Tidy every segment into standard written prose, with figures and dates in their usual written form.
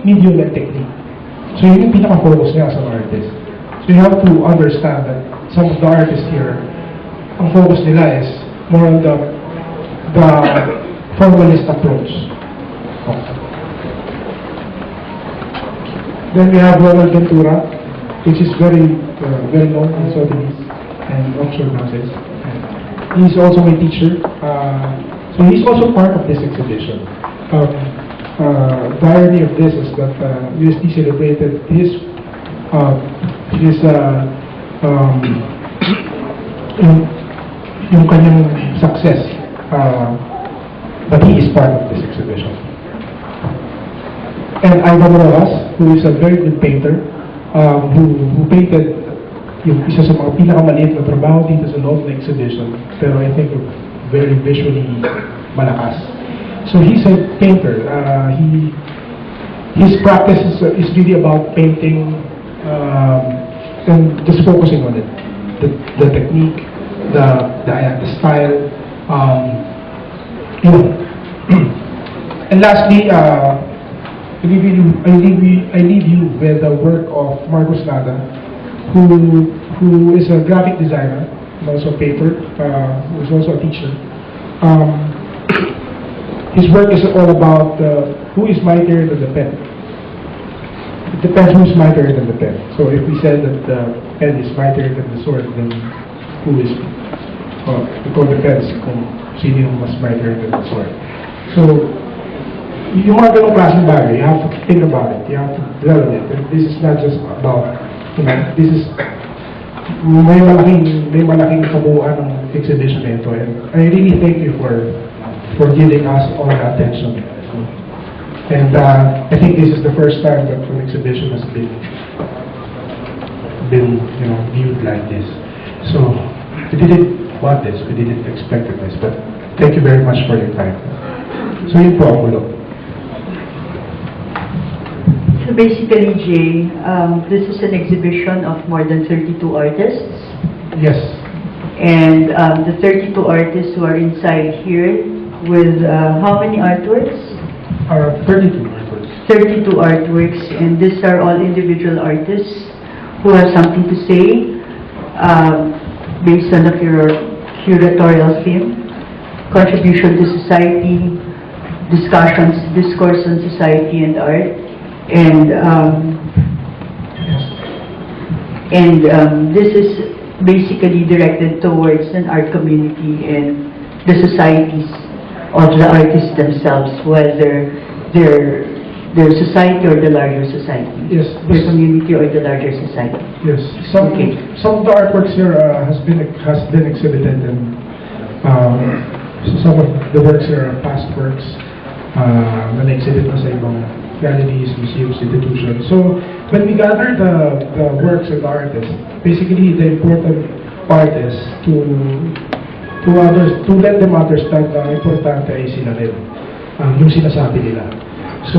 medium and technique. So yun yung pinaka-focus niya as an artist. So you have to understand that some of the artists here, ang focus nila is more on the formalist approach. Then we have Ronald Ventura, which is very well known in Sotheby's and offshore houses. He's also my teacher, so he's also part of this exhibition. The irony of this is that UST celebrated yung kanyang success, but he is part of this exhibition. And Ivan Rojas, who is a very good painter, who painted yung isa sa mga pinakamaliit na trabaho dito sa loob ng exhibition, pero I think very visually malakas. So he's a painter. His practice is really about painting and just focusing on it, the technique, the style, you know. And lastly, I leave you with the work of Marcos Nada, who is a graphic designer, and also a painter, who is also a teacher. His work is all about who is mightier than the pen. It depends who is mightier than the pen. So if we said that the pen is mightier than the sword, then who is? It all depends kung sino yung mas mightier than the sword. So yung mga ganong klaseng bagay, you have to think about it. You have to dwell on it. And this is not just about, you know, this is may malaking kabuuan ng exhibition na ito. And I really thank you for giving us all the attention. And I think this is the first time that an exhibition has been you know, viewed like this. So we didn't want this, we didn't expect this, but thank you very much for your time. So yun po, KULO. So basically, Jay, this is an exhibition of more than 32 artists. Yes. And the 32 artists who are inside here with how many artworks? 32 artworks. 32 artworks, and these are all individual artists who have something to say based on your curatorial theme, contribution to society, discourse on society and art, and this is basically directed towards an art community and the societies of the artists themselves, whether their society or the larger society. Yes. Their community or the larger society. Yes. Some of the artworks here has been exhibited, and some of the works here are past works na na-exhibit na sa ibang galleries, museums, institutions. So when we gather the works of the artists, basically the important part is to let them understand na importante ay sila rin, yung sinasabi nila. So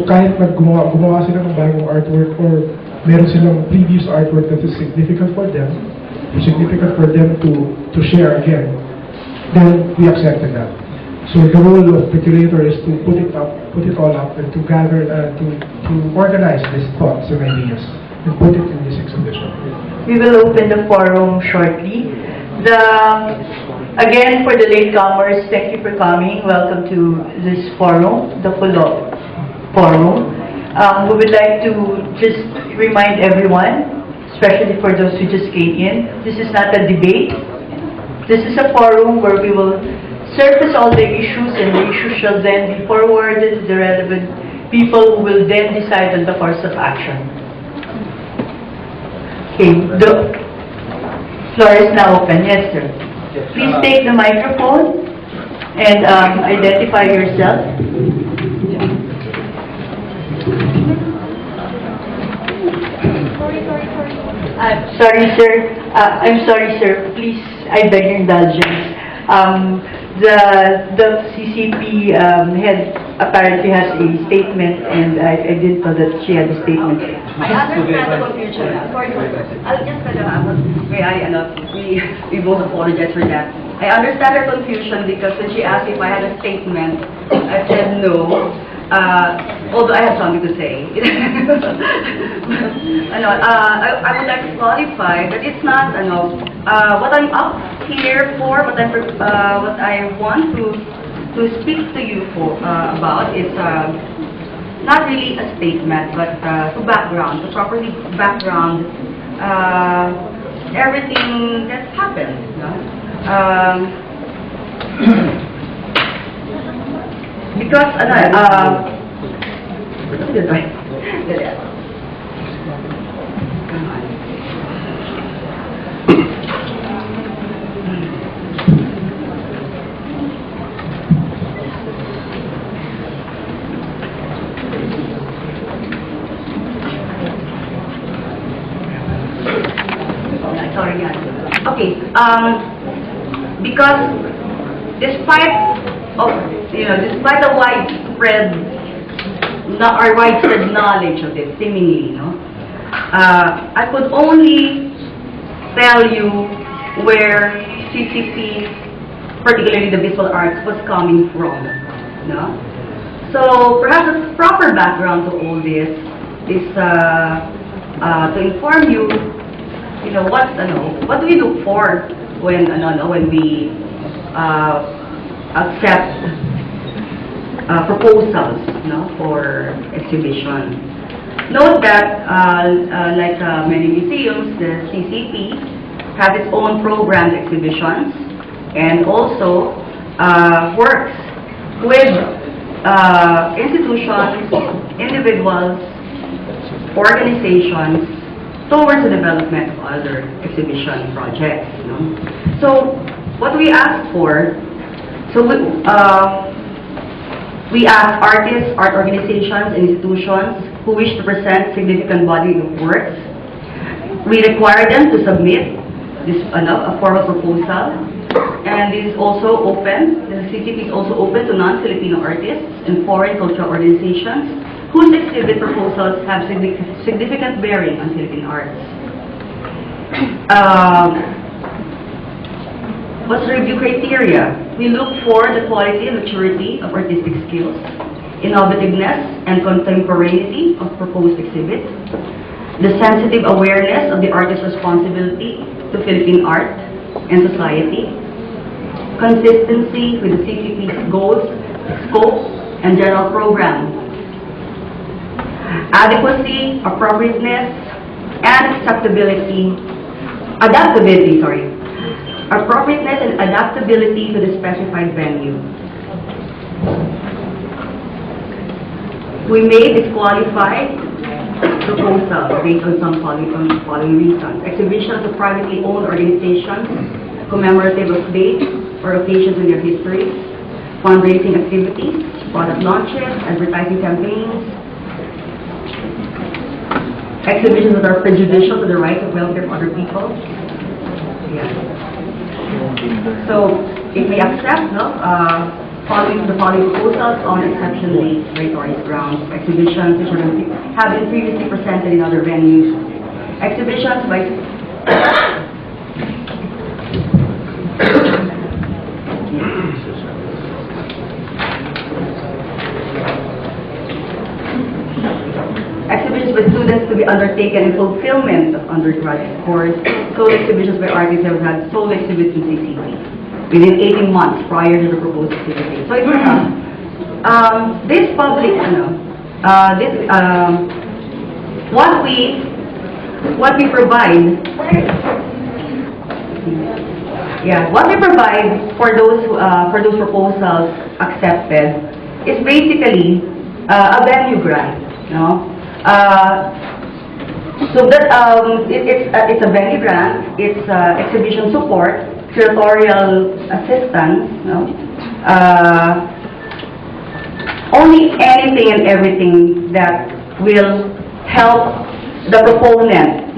kahit gumawa sila ng bagong artwork or meron silang previous artwork that is significant for them to share again, then we accepted that. So the role of the curator is to put it all up, and to gather, to organize these thoughts and ideas and put it in this exhibition. We will open the forum shortly. Again, for the latecomers, thank you for coming. Welcome to this forum, the KULO forum. We would like to just remind everyone, especially for those who just came in, this is not a debate. This is a forum where we will surface all the issues, and the issues shall then be forwarded to the relevant people who will then decide on the course of action. Okay, the floor is now open. Yes, sir. Please take the microphone and identify yourself. I'm sorry, sir. Please, I beg your indulgence. The CCP head apparently has a statement, and I didn't know that she had a statement. I understand the confusion. Sorry. I'll just we both apologize for that. I understand her confusion because when she asked if I had a statement, I said no. Although I have something to say. I would like to qualify that it's not, what I'm up here for, what I want to speak to you about is not really a statement, but to properly background everything that's happened. Because okay, because despite the widespread knowledge of this, seemingly, I could only tell you where CCP, particularly the visual arts, was coming from. So perhaps a proper background to all this is to inform you, what do we look for when we accept proposals for exhibition. Note that, like many museums, the CCP has its own programmed exhibitions and also works with institutions, individuals, organizations towards the development of other exhibition projects. So what we ask for, we ask artists, art organizations, and institutions who wish to present significant body of works. We require them to submit a formal proposal, and this is also open. The CCP is also open to non-Filipino artists and foreign cultural organizations whose exhibit proposals have significant bearing on Philippine arts. What's the review criteria? We look for the quality and maturity of artistic skills, innovativeness and contemporaneity of proposed exhibit, the sensitive awareness of the artist's responsibility to Philippine art and society, consistency with the CCP's goals, scope, and general program, adequacy, appropriateness, and appropriateness and adaptability to the specified venue. We may disqualify proposals based on some following reasons. Exhibitions of privately owned organizations, commemorative of dates or occasions in their history, fundraising activities, product launches, advertising campaigns, exhibitions that are prejudicial to the rights of welfare of other people. So, if we accept following the following proposals on exceptionally meritorious grounds, exhibitions which have been previously presented in other venues, exhibitions by students to be undertaken in fulfillment of undergraduate course, solo exhibitions by artists have had solo exhibits in CCP within 18 months prior to the proposed activity. So it's this public, what we provide for those proposals accepted is basically a venue grant, so that it's a venue grant, it's exhibition support, curatorial assistance, only anything and everything that will help the proponent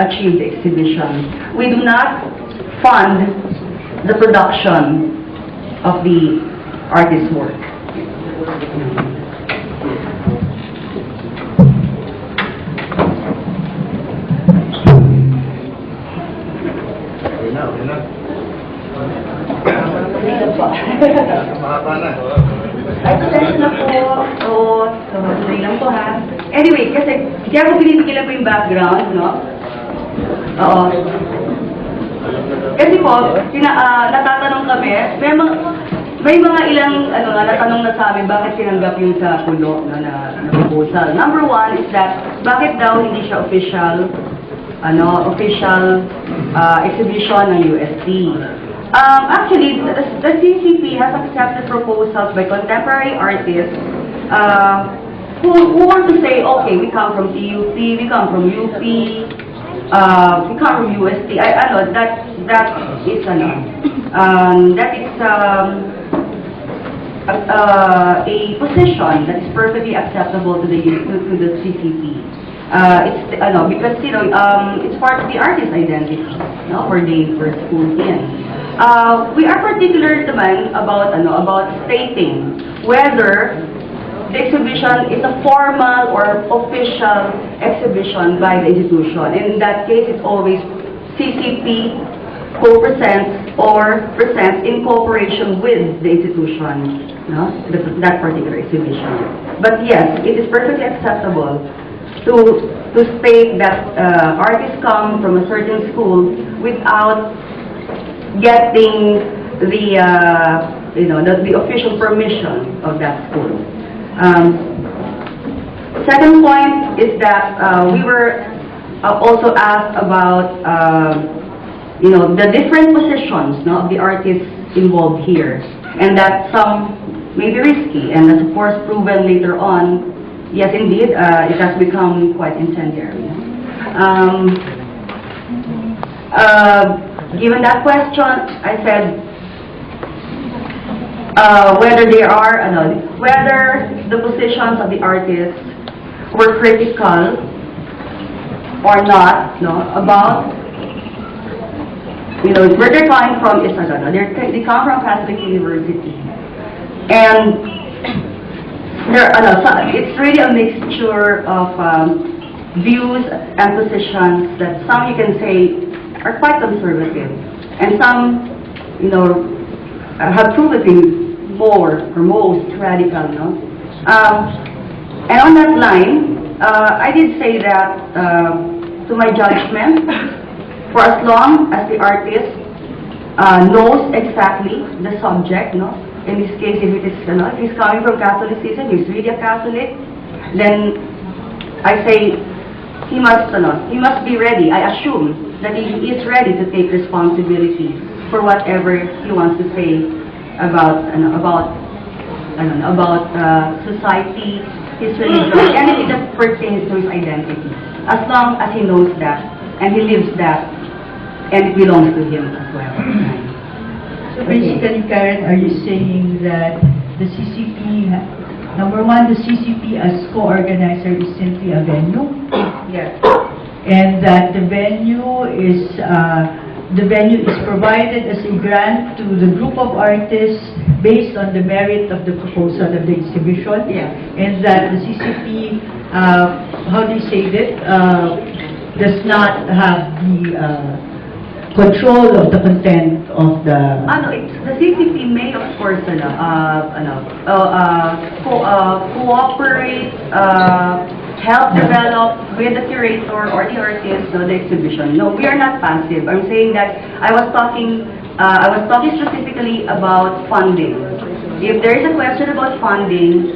achieve the exhibition. We do not fund the production of the artist's work. Mahaba na. Ay, pasensya na po. Anyway, kasi kaya ko pinipigilan ko yung background, no? Oo. Kasi po, natatanong kami, may mga ilang, natanong na sa amin, bakit tinanggap yung sa KULO na proposal. Number one is that, bakit daw hindi siya official exhibition ng UST? Actually, the CCP has accepted proposals by contemporary artists who want to say, okay, we come from TUP, we come from UP, we come from UST. That is a position that is perfectly acceptable to the CCP. Because it's part of the artist's identity, where they were schooled in. We are particular naman about stating whether the exhibition is a formal or official exhibition by the institution. In that case, it's always CCP co-presents or presents in cooperation with the institution, that particular exhibition. But yes, it is perfectly acceptable to state that artists come from a certain school without getting the official permission of that school. Second point is that we were also asked about the different positions of the artists involved here, and that some may be risky, and that's of course proven later on. Yes, indeed, it has become quite incendiary. Given that question, I said whether the positions of the artists were critical or not, about where they're coming from is they come from Catholic University, and it's really a mixture of views and positions that some you can say are quite conservative, and some have proven to be more or most radical. And on that line, I did say that to my judgment, for as long as the artist knows exactly the subject, in this case, if it is, if he's coming from Catholicism, he's really a Catholic, then I say he must be ready. I assume that he is ready to take responsibility for whatever he wants to say about society, his religion, anything that pertains to his identity. As long as he knows that and he lives that, and it belongs to him as well. So basically, Karen, are you saying that the CCP, number one, the CCP as co-organizer is simply a venue? Yes. And that the venue is provided as a grant to the group of artists based on the merit of the proposal of the exhibition? Yes. And that the CCP, how do you say that, does not have the control of the content of the... the CCP may, of course, cooperate, help develop with the curator or the artist the exhibition. No, we are not passive. I'm saying that I was talking specifically about funding. If there is a question about funding,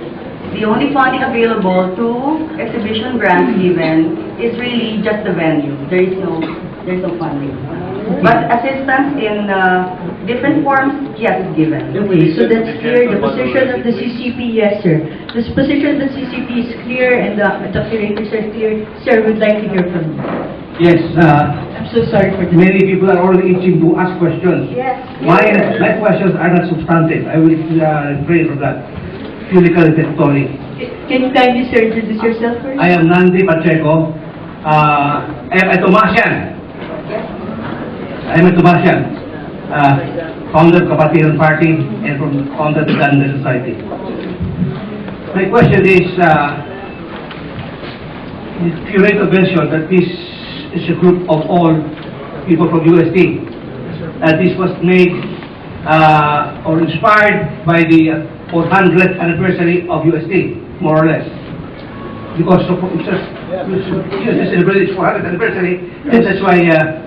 the only funding available to exhibition grants given is really just the venue. There is no funding. But assistance in different forms, yes, is given. Okay, so that's clear. The position of the CCP, yes, sir. The position of the CCP is clear, and the curators are clear. Sir, we'd like to hear from you. Yes, I'm so sorry for this. many people are already itching to ask questions. Yes. My questions are not substantive. I will refrain from that. Purely statutory. Can you kindly, sir, introduce yourself first? I am Nandi Pacheco. I am a Tomasian. I am a Tomasian, founder of Kapatiran Party and founder of the Gandhi Society. My question is, the curator mentioned that this is a group of all people from UST. This was made or inspired by the 400th anniversary of UST, more or less. because of just you celebrated its 400th anniversary, and that's why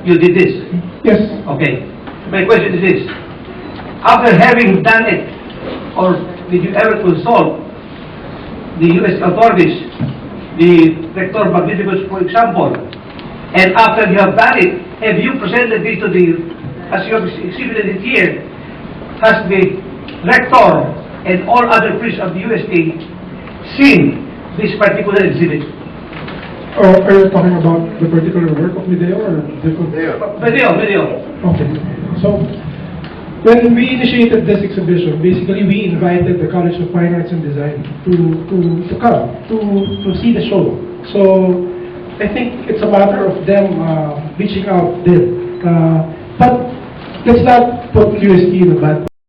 you did this. Yes. Okay. My question is this: after having done it, or did you ever consult the U.S. authorities, the Rector Magnificus, for example, and after you have done it, have you presented it to the, as you have exhibited it here, has the Rector and all other priests of the USA seen this particular exhibit? Or are you talking about the particular work of Medeo or different? Video. Okay. So, when we initiated this exhibition, basically we invited the College of Fine Arts and Design to come, to see the show. So, I think it's a matter of them reaching out there. But let's not put UST in a bad